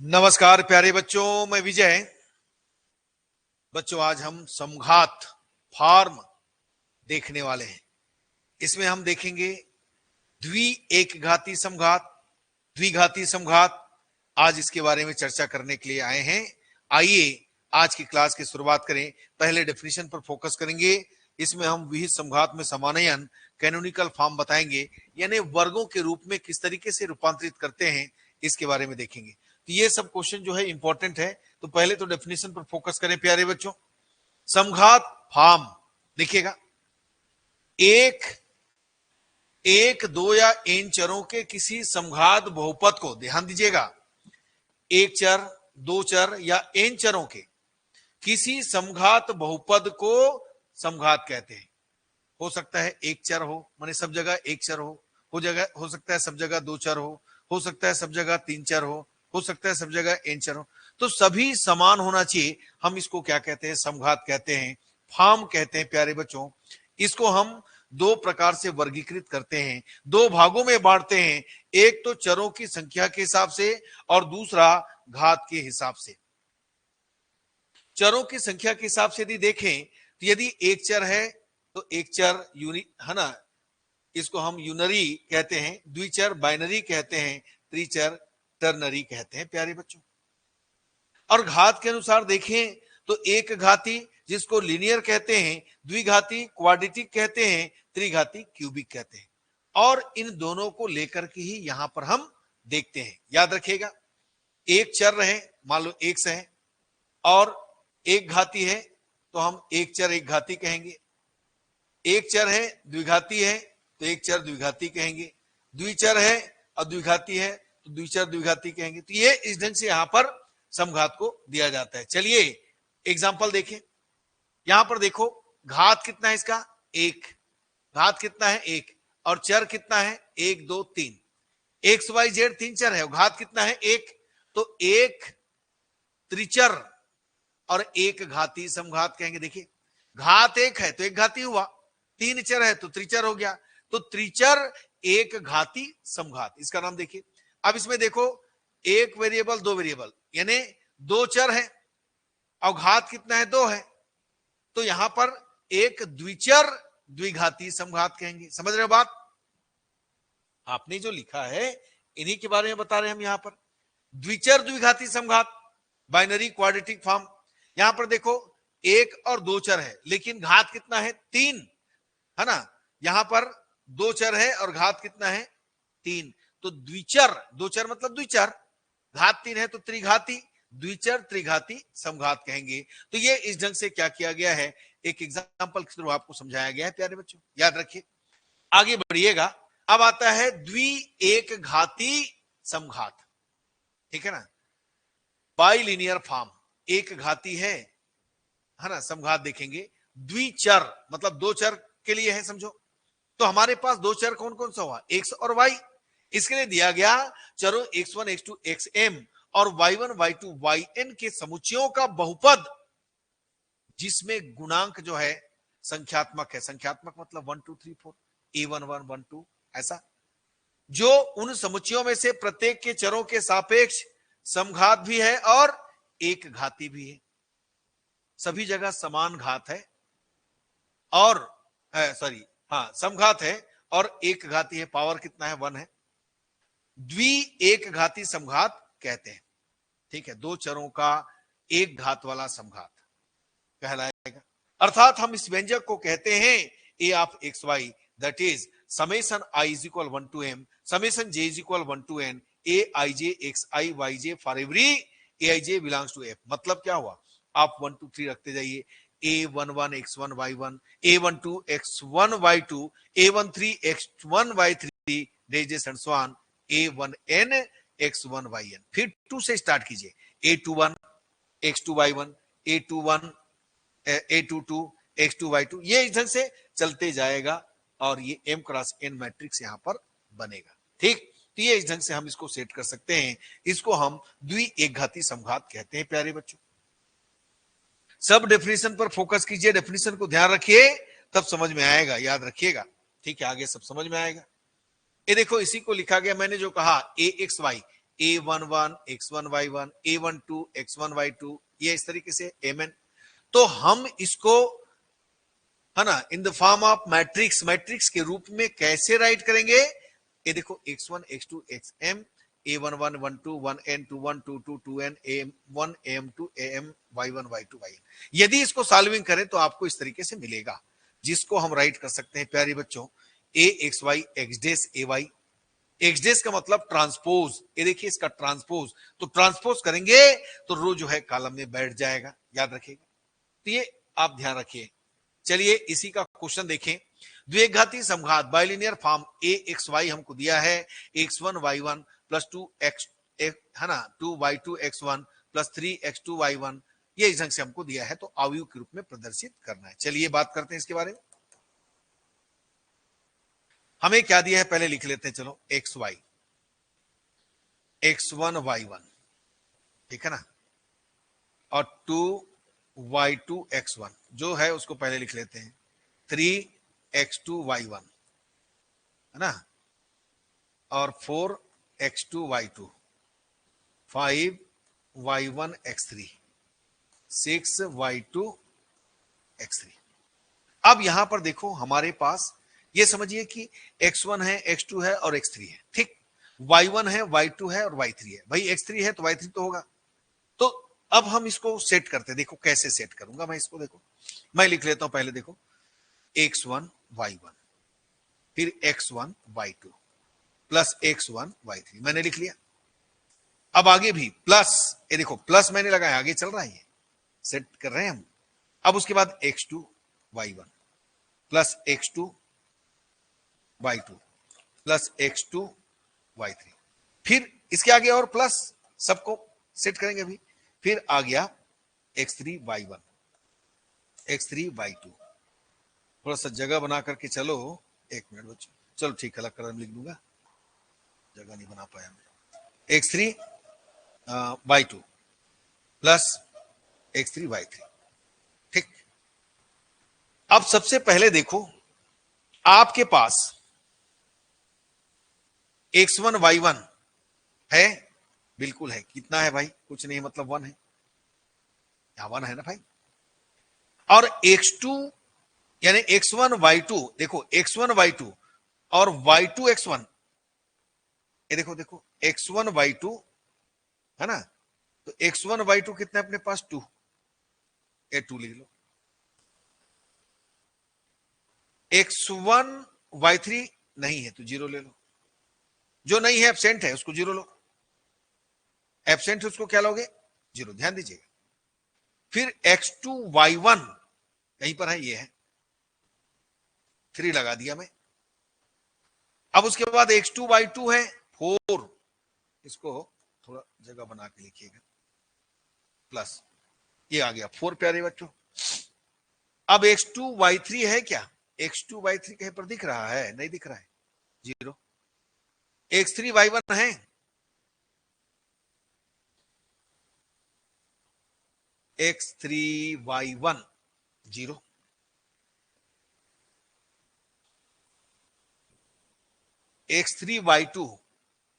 नमस्कार प्यारे बच्चों, मैं विजय। बच्चों, आज हम समघात फॉर्म देखने वाले हैं। इसमें हम देखेंगे द्वि एक घाती समघात, द्विघाती समघात। आज इसके बारे में चर्चा करने के लिए आए हैं। आइए आज की क्लास की शुरुआत करें। पहले डेफिनेशन पर फोकस करेंगे। इसमें हम विहित समघात में समानयन कैनोनिकल फॉर्म बताएंगे, यानी वर्गों के रूप में किस तरीके से रूपांतरित करते हैं, इसके बारे में देखेंगे। तो ये सब क्वेश्चन जो है इंपॉर्टेंट है। तो पहले तो डेफिनेशन पर फोकस करें प्यारे बच्चों। समघात फॉर्म देखिएगा, एक दो या n चरों के किसी समघात बहुपद को, ध्यान दीजिएगा, एक चर, दो चर या n चरों के किसी समघात बहुपद को समघात कहते हैं। हो सकता है एक चर हो, माने सब जगह एक चर हो सकता है सब जगह दो चर हो सकता है सब जगह तीन चर हो सकता है सब जगह n चर हो। तो सभी समान होना चाहिए। हम इसको क्या कहते हैं? समघात कहते हैं, फॉर्म कहते हैं प्यारे बच्चों। इसको हम दो प्रकार से वर्गीकृत करते हैं, दो भागों में बांटते हैं। एक तो चरों की संख्या के हिसाब से और दूसरा घात के हिसाब से। चरों की संख्या के हिसाब से यदि देखें तो यदि एक चर है तो एक चर यूनिट है ना, इसको हम यूनरी कहते हैं, द्विचर बाइनरी कहते हैं, त्रिचर टर्नरी कहते हैं प्यारे बच्चों। और घात के अनुसार देखें तो एक घाती जिसको लीनियर कहते हैं, द्विघाती क्वाड्रेटिक कहते हैं, त्रिघाती क्यूबिक कहते हैं। और इन दोनों को लेकर के ही यहां पर हम देखते हैं। याद रखिएगा, एक चर रहे, मान लो x है, और एक घाती है तो हम एक चर एक घाती कहेंगे। एक चर है द्विघाती है तो एक चर द्विघाती कहेंगे। द्विचर है और द्विघाती है तो द्विचर द्विघाती कहेंगे। तो ये इस ढंग से यहां पर समघात को दिया जाता है। चलिए एग्जांपल देखें। यहां पर देखो, घात कितना है इसका? एक। घात कितना है? एक। और चर कितना है? एक दो तीन। एक्स वाई जेड तीन चर है, घात कितना है? एक। तो एक त्रिचर और एक घाती समघात कहेंगे। देखिए, घात एक है तो एक घाती हुआ, तीन चर है तो त्रिचर हो गया। तो त्रिचर एक घाती समघात, इसका नाम देखिए। अब इसमें देखो, एक वेरिएबल दो वेरिएबल, यानी दो चर है और घात कितना है? दो है। तो यहां पर एक द्विचर द्विघाती समघात कहेंगे। समझ रहे हो बात? आपने जो लिखा है इन्हीं के बारे में बता रहे हैं हम। यहां पर द्विचर द्विघाती समघात, बाइनरी क्वाड्रेटिक फॉर्म। यहां पर देखो, एक और दो चर है लेकिन घात कितना है? तीन, है ना। यहां पर दो चर है और घात कितना है? तीन। तो द्विचर, दो चर मतलब द्विचर, घात तीन है तो त्रिघाती, द्विचर त्रिघाती समघात कहेंगे। तो ये इस ढंग से क्या किया गया है, एक एग्जांपल के थ्रू आपको समझाया गया है प्यारे बच्चों। याद रखिए, आगे बढ़िएगा। अब आता है द्वि एक घाती समघात, ठीक है ना। बाइलिनियर फॉर्म, एक घाती है ना, समघात देखेंगे। द्विचर मतलब दो चर के लिए है, समझो। तो हमारे पास दो चर कौन कौन सा हुआ? एक्स और वाई। इसके लिए दिया गया चरों x1 x2 xm और y1 y2 yn के समुच्चयों का बहुपद जिसमें गुणांक जो है संख्यात्मक है। संख्यात्मक मतलब 1 2 3 4, a1 1 1 2 ऐसा, जो उन समुच्चयों में से प्रत्येक के चरों के सापेक्ष समघात भी है और एक घाती भी है। सभी जगह समान घात है और समघात है और एक घाती है। पावर कितना है? 1 है। द्वि एक घाती समघात कहते हैं, ठीक है। दो चरों का एक घात वाला समघात कहलाएगा। अर्थात हम इस व्यंजक को कहते हैं a of x y, that is summation i is equal 1 to m, summation j is equal 1 to n, a i j x i y j for every a i j belongs to f। मतलब क्या हुआ? आप 1 2 3 रखते जाइए। a11 x1 y1, a12 x1 y2, a13 x1 y3 raises and so on, a1n x1 yn। फिर 2 से start कीजिए, a21 x2 y1, a21 a22 x2 y2, ये इस ढंग से चलते जाएगा और ये m क्रॉस n मैट्रिक्स यहां पर बनेगा, ठीक। तो ये इस ढंग से हम इसको सेट कर सकते हैं। इसको हम द्वि एक घाती समघात कहते हैं प्यारे बच्चों। सब डेफिनेशन पर फोकस कीजिए, डेफिनेशन को ध्यान रखिए, तब समझ में आएगा। याद रखिएगा, ठीक है, आगे सब समझ में आएगा। ये देखो, इसी को लिखा गया, मैंने जो कहा a x y, A11 x1 y1, A12 x1 y2, ये इस तरीके से mn। तो हम इसको है ना इन the form of matrix, matrix के रूप में कैसे राइट करेंगे? ये देखो x1 x2 xm, A11 12 1n 21 22 2n am1 am2 am y1 y2 yn। यदि इसको सॉल्विंग करें तो आपको इस तरीके से मिलेगा, जिसको हम राइट कर सकते हैं प्यारे बच्चों a xy x dash ay। X dash का मतलब ट्रांसपोज, ये देखिए इसका ट्रांसपोज, तो ट्रांसपोज करेंगे तो रो जो है कॉलम में बैठ जाएगा, याद रखिएगा। तो ये आप ध्यान रखिए। चलिए इसी का क्वेश्चन देखें। द्विघाती समघात bilinear form A x y हमको दिया है, x one y one plus two x है ना 2y2 x1 plus 3x2 y1, ये इस ढंग से हमको दिया है, तो अवयव के रूप में प्रदर्शित करना है। चलिए बात करते हैं इसके बारे में। हमें क्या दिया है पहले लिख लेते हैं, चलो एक्स वाई, x1 y1, ठीक है ना, और 2y2 x1 जो है उसको पहले लिख लेते हैं, 3x2 y1 है ना, और 4x2 y2, 5y1 x3, 6y2 x3। अब यहां पर देखो हमारे पास ये समझिए कि x1 है, x2 है और x3 है, ठीक। y1 है, y2 है और y3 है। भाई x3 है तो y3 तो होगा। तो अब हम इसको सेट करते हैं, देखो कैसे सेट करूंगा मैं इसको। देखो मैं लिख लेता हूं पहले, देखो x1 y1 फिर x1 y2 plus x1 y3 मैंने लिख लिया। अब आगे भी प्लस, ये देखो प्लस मैंने लगाया, आगे चल रहा है, ये सेट कर रहे हैं हम। अब उसके बाद x2 y1 plus x2 y2 plus x2 y3, फिर इसके आगे और प्लस, सबको सेट करेंगे अभी। फिर आ गया x3 y1 x3 y2, थोड़ा सा जगह बना करके चलो, एक मिनट बच्चों, चलो ठीक है, अलग कलर में लिख दूंगा, जगह नहीं बना पाया मैं। x3 y2 plus x3 y3, ठीक। अब सबसे पहले देखो आपके पास x1 y1 है, बिल्कुल है। कितना है भाई? कुछ नहीं, मतलब 1 है, यहां 1 है ना भाई। और x2 यानी x1 y2, देखो x1 y2 और y2 x1, ये देखो देखो x1 y2 है ना, तो x1 y2 कितना है अपने पास? 2, ये 2 लिख लो। x1 y3 नहीं है तो 0 ले लो, जो नहीं है एब्सेंट है उसको 0 लो, एब्सेंट है उसको क्या लोगे? 0, ध्यान दीजिएगा। फिर x2 y1 कहीं पर है, ये है, 3 लगा दिया मैं। अब उसके बाद x2 y2 है 4, इसको थोड़ा जगह बना के लिखिएगा, प्लस ये आ गया 4 प्यारे बच्चों। अब x2 y3 है क्या? x2 y3 कहीं पर दिख रहा है? नहीं दिख रहा है, 0। x3 y1 है, x3 y1 0। x3 y2,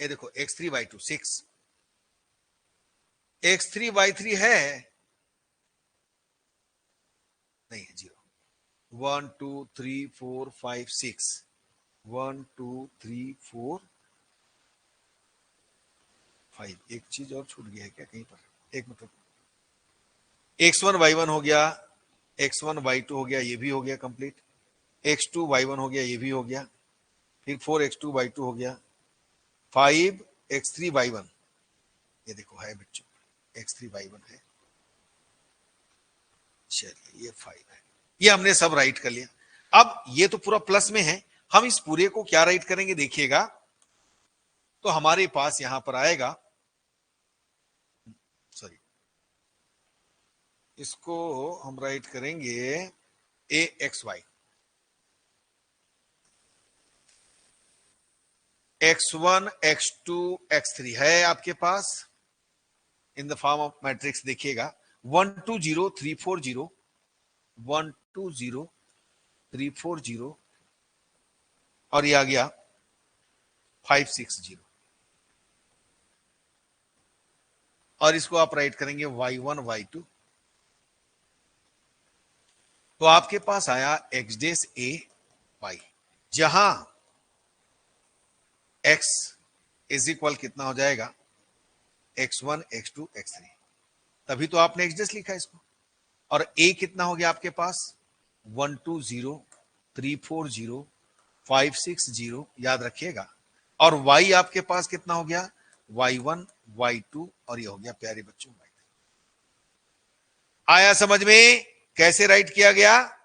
ये देखो x3 y2 6, x3 y3 है नहीं है, 0। 1 2 3 4 5 6, 1 2 3 4 5, एक चीज और छूट गया है क्या कहीं पर? एक मतलब x1 y1 हो गया, x1 y2 हो गया, ये भी हो गया कंप्लीट, x2 y1 हो गया, ये भी हो गया, फिर 4x2 y2 हो गया, 5x3 y1, ये देखो है बच्चों, x3 y1 है, चलिए ये 5 है, ये हमने सब राइट कर लिया। अब ये तो पूरा प्लस में है, हम इस पूरे को क्या राइट करेंगे देखिएगा, तो हमारे पास यहां पर आएगा, सॉरी, इसको हम राइट करेंगे ए x Y, x1 x2 x3 है आपके पास in the form of matrix. देखिएगा 1 2 0 3 4 0, 1 2 0 3 4 0, और ये आ गया 5 6 0। और इसको आप राइट करेंगे y1 y2। तो आपके पास आया x डेस a y, जहां x इज इक्वल कितना हो जाएगा x1 x2 x3, तभी तो आपने x डेस लिखा इसको। और a कितना हो गया आपके पास 1 2 0 3 4 0 5 6 0, याद रखिएगा। और y आपके पास कितना हो गया y1 y2 और ये हो गया प्यारे बच्चों y3। आया समझ में कैसे राइट किया गया?